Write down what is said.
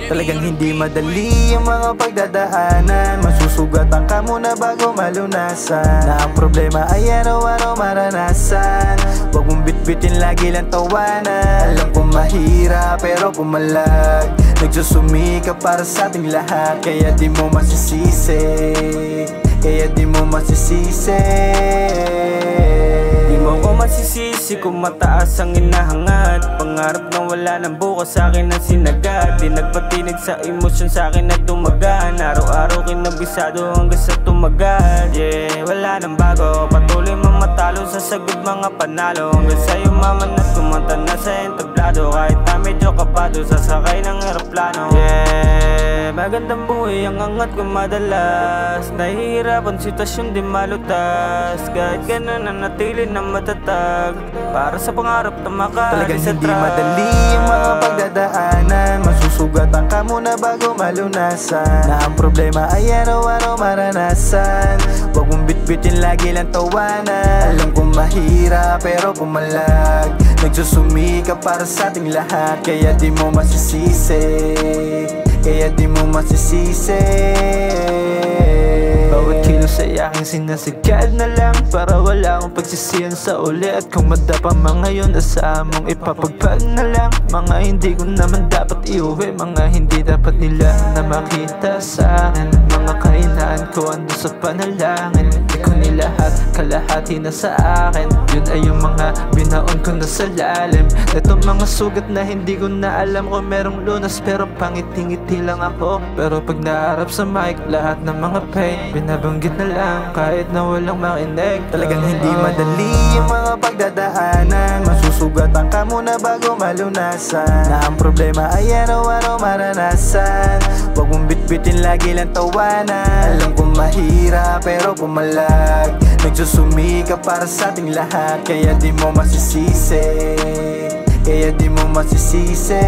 Talagang hindi madali ang mga pagdadaanan. Masusugatan ka muna bago malunasan, na ang problema ay araw-araw maranasan. Huwag mong bitbitin, lagi lang tawanan. Alam kong mahirap pero pumalag, nagsusumika para sa ating lahat. Kaya di mo masisisi, kaya di mo masisisi. Di mo ko masisisi kung mataas ang inahangad. Pangarap na wala ng bukas sa akin ang sinagad. Di nagpatinig sa emosyon sa akin na dumagan. Araw-araw kinabisado hanggang sa tumagal. Yeah, wala nang bago, patuloy mamatalo sa sagod mga panalo. Hanggang sa'yo maman at kumanta na sa entablado. Kahit na medyo kapado, sasakay ng aeroplano. Yeah, magandang buhay ang angat ko madalas. Nahihirapan sitwasyon di malutas. Kahit ganun nanatili na matatag para sa pangarap na Talagang makaalis sa hindi madali ang mga pagdadaanan. Masusugatan ka muna bago malunasan, na ang problema ay araw-araw maranasan. Huwag mong bitbitin, lagi lang tawanan. Alam kong mahirap pero pumalag, nagsusumika para sa ating lahat. Kaya di mo masisisi, kaya di mo masisisi. Bawat kilos ay aking sinasigad na lang, para wala akong pagsisiyan sa uli. At kung madapa man ngayon, asahan mong ipapagpag na lang. Mga hindi ko naman dapat iuwi, mga hindi dapat nila na makita sa akin. Mga kahinaan ko ando sa panalangin, di ko nilahat, kalahati na sa akin. Yun ay yung mga binaon ko na sa lalim. Itong mga sugat na hindi ko na alam kung merong lunas, pero pangiti-ngiti lang ako. Pero pag naharap sa mic, lahat ng mga pain binabanggit na lang kahit na walang makinig. Talagang hindi madali ang mga pagdadaanan. Masusugatan ka muna bago malunasan, na ang problema ay araw-araw maranasan. Huwag mong bitbitin, lagi lang tawanan. Alam kong mahirap pero pumalag, nagsusumika para sa ating lahat. Kaya di mo masisisi, kaya di mo masisisi.